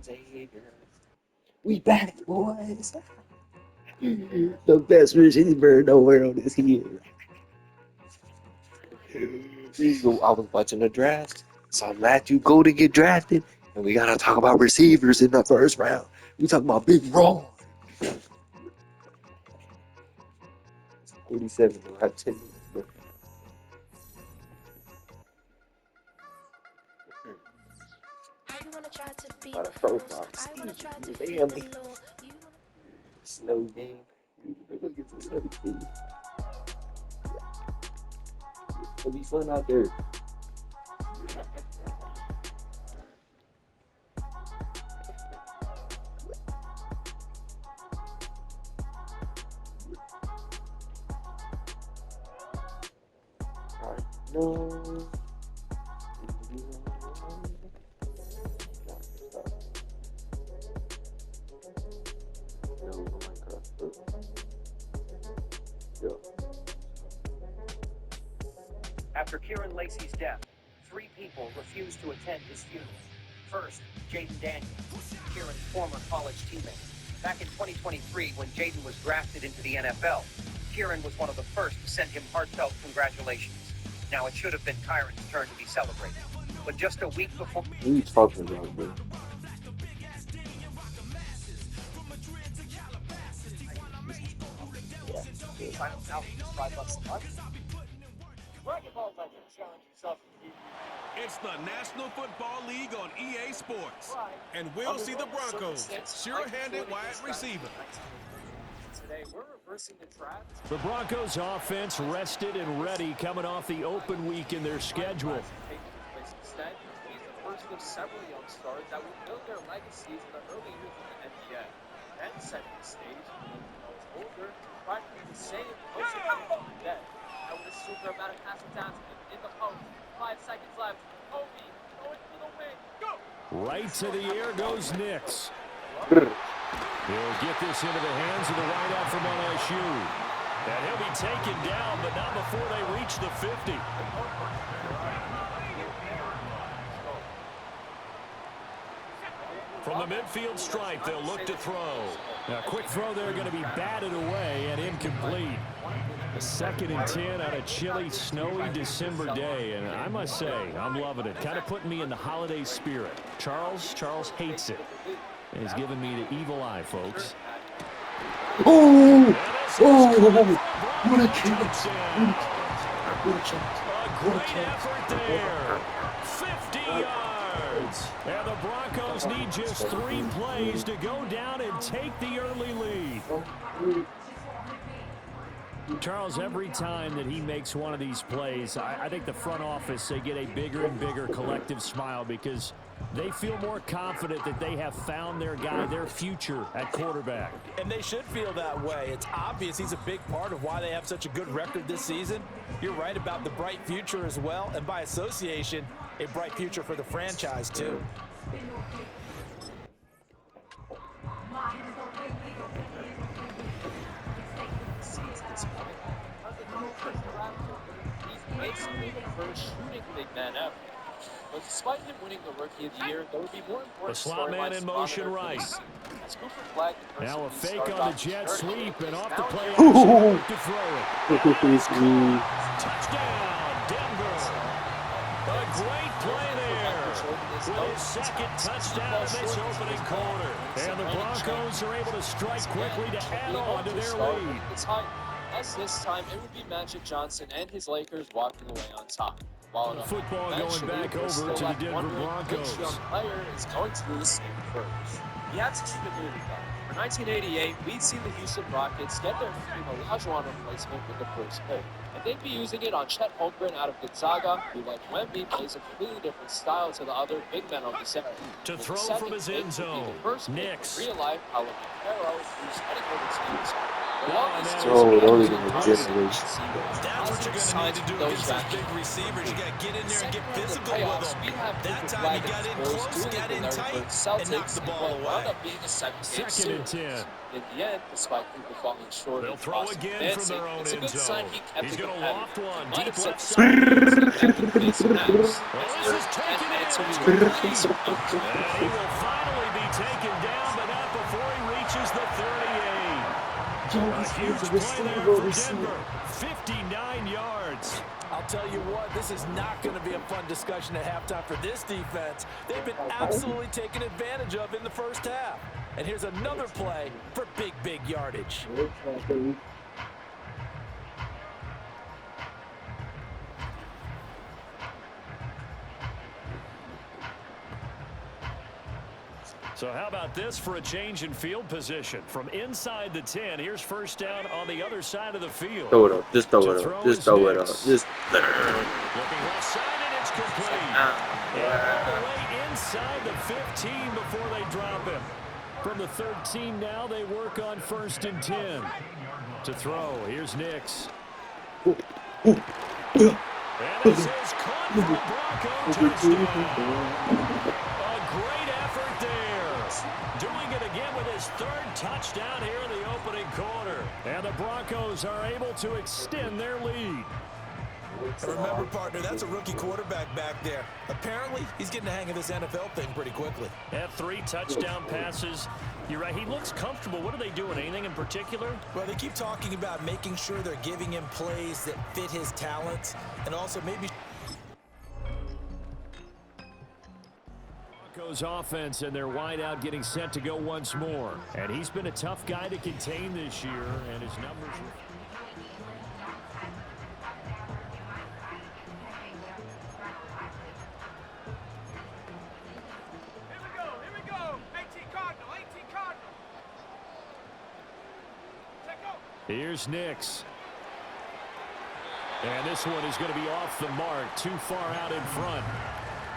Xavier. We back, boys. The best receiver in the world is here. I was watching the draft. Saw Matthew go to get drafted, and we gotta talk about receivers in the first round. We talking about Big Ron. 47 will have 10 minutes. Bro. By the profile, family. Snow game. Look at the snow game. It'll be fun out there. No. After Kieran Lacey's death, 3 people refused to attend his funeral. First, Jayden Daniels, Kieran's former college teammate. Back in 2023, when Jayden was drafted into the NFL, Kieran was one of the first to send him heartfelt congratulations. Now it should have been Kyron's turn to be celebrated. But just a week before... What are you talking about, bro? It's the National Football League on EA Sports. And we'll see the Broncos sure-handed wide receiver. Today, we're reversing the draft. The Broncos offense rested and ready coming off the open week in their schedule. Instead, he's the first of several young stars that will build their legacies in the early years of the NBA. Then setting the stage for those older, practically the same motion dead. I would assume they're about to pass it down to him in the post. 5 seconds left. Kobe going for the win. Go! Right to the air goes Nix. He'll get this into the hands of the wideout from LSU. And he'll be taken down, but not before they reach the 50. From the midfield stripe, they'll look to throw. Now, quick throw there going to be batted away and incomplete. A 2nd and 10 on a chilly, snowy December day. And I must say, I'm loving it. Kind of putting me in the holiday spirit. Charles hates it. And he's giving me the evil eye, folks. Oh, what a chance. A great effort there. 50 yards. And the Broncos need just 3 plays to go down and take the early lead. Charles, every time that he makes one of these plays, I think the front office, they get a bigger and bigger collective smile because they feel more confident that they have found their guy, their future at quarterback. And they should feel that way. It's obvious he's a big part of why they have such a good record this season. You're right about the bright future as well, and by association, a bright future for the franchise too. Basically the first shooting big man ever. But despite him winning the Rookie of the Year, there would be more important the slot man in motion right. Now a fake on the jet sweep and off the play action to throw it. Touchdown, Denver. A great play there. With his 2nd touchdown this opening quarter. And the Broncos are able to strike quickly to add on to their lead. As this time, it would be Magic Johnson and his Lakers walking away on top. While football going back over to the Denver Broncos. Which young player is going to do the same first? He had to shoot a movie though. For 1988, we'd seen the Houston Rockets get their Olajuwon replacement with the first pick. And they'd be using it on Chet Holmgren out of Gonzaga, who, like Wemby, plays a completely different style to the other big men on the center. To throw from his end zone, Nix. Real life, Paolo Banchero, who's heading over to his Oh, those are the generation. That's what you're going to need to do against those big receivers. You got to get in there and get physical with them. That time he got in close, got in tight, and knocked the ball away. 2nd and 10. In the end, despite people falling short, they'll throw again from their own end zone. He's going to loft one deep left side. This is taking it. And he will finally be taken down, but not before he reaches the 38. A huge play there for Denver. 59 yards. I'll tell you what, this is not going to be a fun discussion at halftime for this defense. They've been absolutely taken advantage of in the first half. And here's another play for big yardage. So how about this for a change in field position? From inside the 10, here's first down on the other side of the field. Throw it up. Just throw it up. Just throw it up. Just. Looking left side, and it's complete. And all the way inside the 15 before they drop him. From the 13 now, they work on 1st and 10. To throw, here's Nix. And this is caught for a Bronco touchdown. A great effort there. Doing it again with his 3rd touchdown here in the opening quarter. And the Broncos are able to extend their lead. And remember, partner, that's a rookie quarterback back there. Apparently, he's getting the hang of this NFL thing pretty quickly. Had 3 touchdown passes. You're right, he looks comfortable. What are they doing? Anything in particular? Well, they keep talking about making sure they're giving him plays that fit his talents, and also maybe Broncos offense and their wideout getting set to go once more. And he's been a tough guy to contain this year, and his numbers... Here's Nix. And this one is going to be off the mark, too far out in front.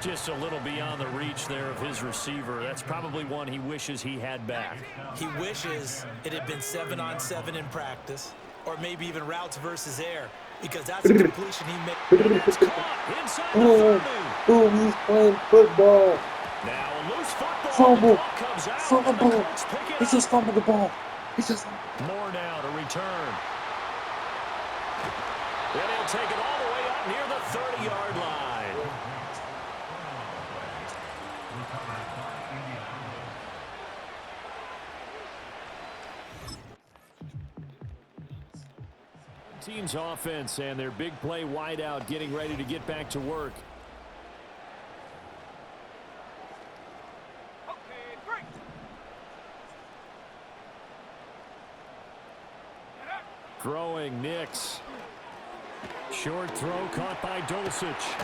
Just a little beyond the reach there of his receiver. That's probably one he wishes he had back. he wishes it had been 7-on-7 in practice, or maybe even routes versus air, because that's a completion he made. It's caught inside the 30. Oh, he's playing football. Now a loose football. Fumble. The ball comes out. Fumble. The Colts pick it He up. just fumbled the ball. He just. More now to return. Then he'll take it all the way up near the 30-yard line. Team's offense and their big play wideout getting ready to get back to work. Throwing Nix. Short throw caught by Dulcich.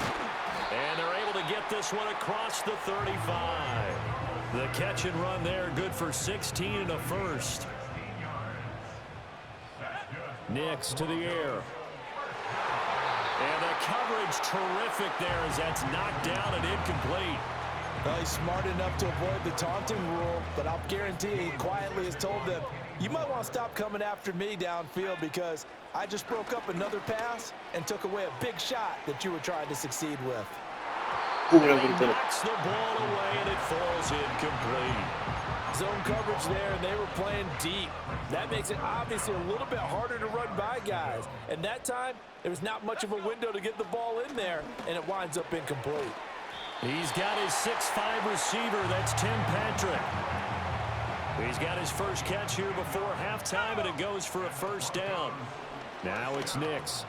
And they're able to get this one across the 35. The catch and run there, good for 16 and a first. Nix to the air. And the coverage terrific there as that's knocked down and incomplete. Well, he's smart enough to avoid the taunting rule, but I'll guarantee he quietly has told them, you might want to stop coming after me downfield because I just broke up another pass and took away a big shot that you were trying to succeed with. And he knocks the ball away and it falls incomplete. Zone coverage there, and they were playing deep. That makes it obviously a little bit harder to run by guys. And that time, there was not much of a window to get the ball in there, and it winds up incomplete. He's got his 6'5" receiver. That's Tim Patrick. He's got his first catch here before halftime, and it goes for a first down. Now it's Nix.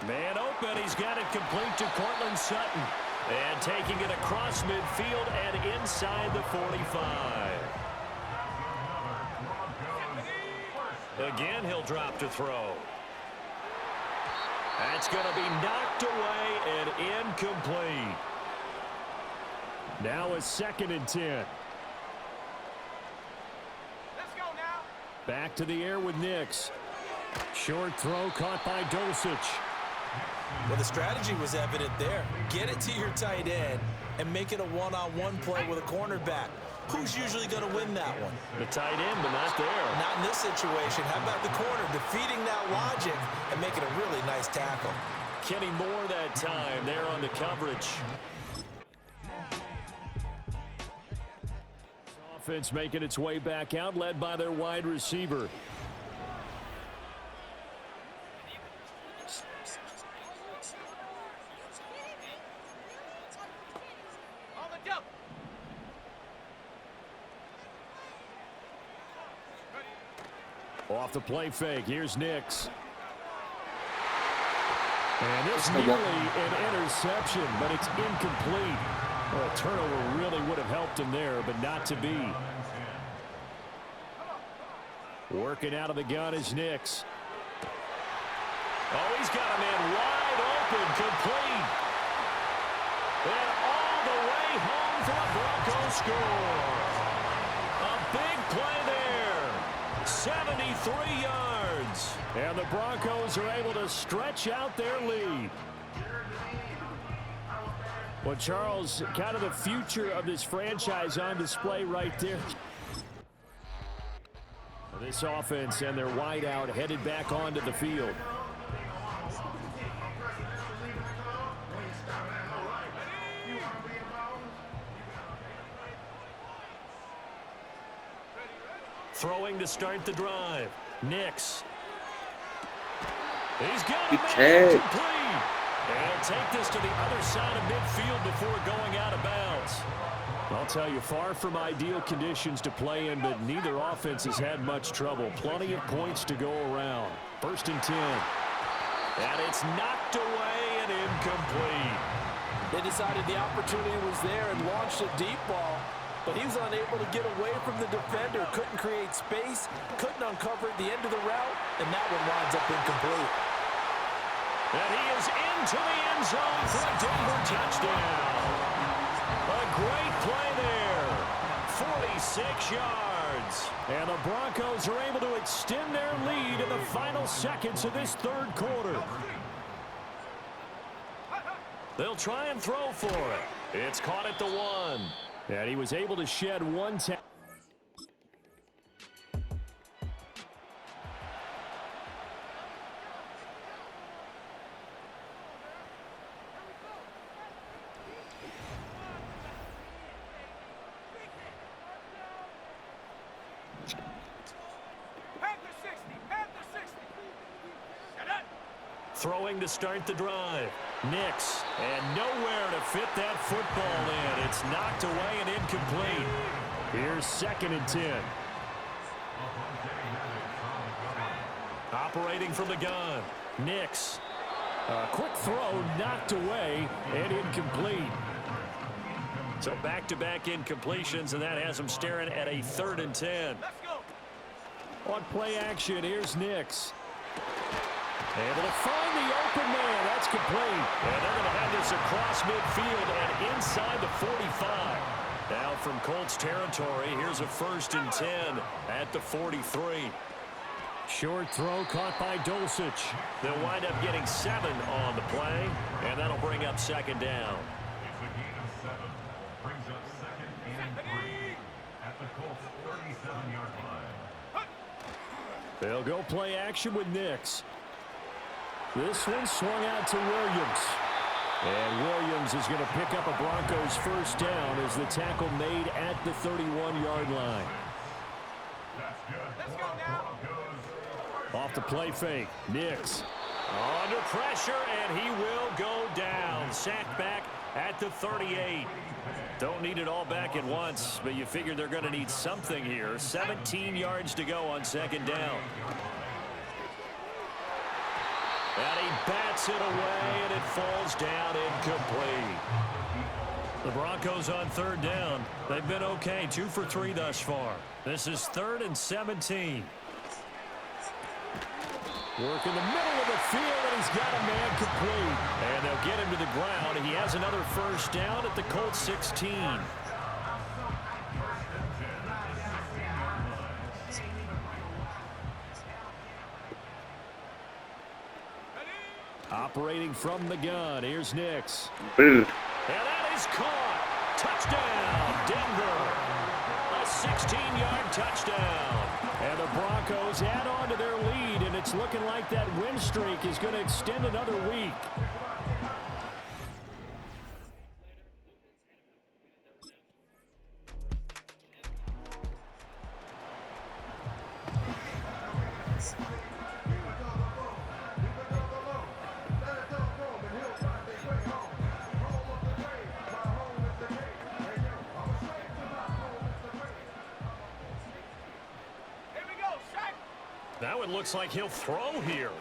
Man open. He's got it complete to Cortland Sutton. And taking it across midfield and inside the 45. Again, he'll drop to throw. That's going to be knocked away and incomplete. Now a 2nd and 10. Let's go now. Back to the air with Nix. Short throw caught by Dulcich. Well, the strategy was evident there. Get it to your tight end and make it a one-on-one play with a cornerback. Who's usually going to win that one? The tight end, but not there. Not in this situation. How about the corner defeating that logic and making a really nice tackle? Kenny Moore that time there on the coverage. Offense making its way back out, led by their wide receiver. On the double. Off the play fake, here's Nix. And it's nearly an interception, but it's incomplete. Well, a turnover really would have helped him there, but not to be. Working out of the gun is Nix. Oh, he's got a man wide open, complete. And all the way home for a Broncos score. A big play there. 73 yards. And the Broncos are able to stretch out their lead. Well, Charles, kind of the future of this franchise on display right there. This offense and their wideout headed back onto the field. Throwing to start the drive. Nix. He's got a man complete. And take this to the other side of midfield before going out of bounds. I'll tell you, far from ideal conditions to play in, but neither offense has had much trouble. Plenty of points to go around. 1st and 10. And it's knocked away and incomplete. They decided the opportunity was there and launched a deep ball, but he was unable to get away from the defender. Couldn't create space, couldn't uncover the end of the route, and that one winds up incomplete. And he is into the end zone for a Denver touchdown. A great play there. 46 yards. And the Broncos are able to extend their lead in the final seconds of this 3rd quarter. They'll try and throw for it. It's caught at the 1. And he was able to shed 1 tackle. Throwing to start the drive. Nix. And nowhere to fit that football in. It's knocked away and incomplete. Here's 2nd and 10. Operating from the gun. Nix. A quick throw knocked away and incomplete. So back-to-back incompletions, and that has them staring at a 3rd and 10. On play action, here's Nix. Able to find the open man. That's complete. And they're going to have this across midfield and inside the 45. Now from Colts territory, here's a 1st and 10 at the 43. Short throw caught by Dulcich. They'll wind up getting 7 on the play, and that'll bring up 2nd down. They'll go play action with Nix. This one swung out to Williams. And Williams is going to pick up a Broncos 1st down as the tackle made at the 31-yard line. Off the play fake. Nix under pressure, and he will go down. Sacked back at the 38. Don't need it all back at once, but you figure they're going to need something here. 17 yards to go on 2nd down. And he bats it away, and it falls down incomplete. The Broncos on 3rd down. They've been okay, 2 for 3 thus far. This is 3rd and 17. Work in the middle of the field, and he's got a man complete. And they'll get him to the ground. He has another 1st down at the Colts 16. Operating from the gun, here's Nix. And that is caught. Touchdown, Denver. A 16-yard touchdown. And the Broncos add on to their lead, and it's looking like that win streak is going to extend another week. Now it looks like he'll throw here.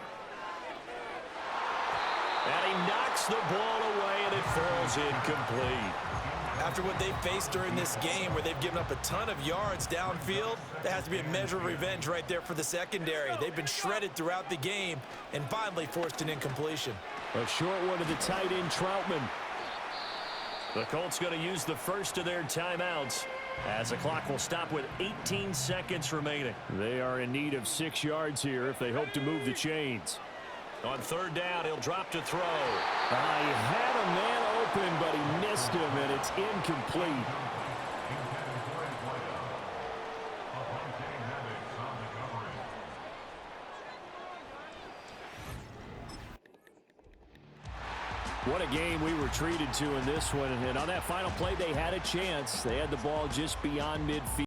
And he knocks the ball away, and it falls incomplete. After what they've faced during this game, where they've given up a ton of yards downfield, that has to be a measure of revenge right there for the secondary. They've been shredded throughout the game and finally forced an incompletion. A short one to the tight end, Troutman. The Colts going to use the first of their timeouts as the clock will stop with 18 seconds remaining. They are in need of 6 yards here if they hope to move the chains. On third down, he'll drop to throw. He had a man open, but he missed him, and it's incomplete. What a game we were treated to in this one. And on that final play, they had a chance. They had the ball just beyond midfield.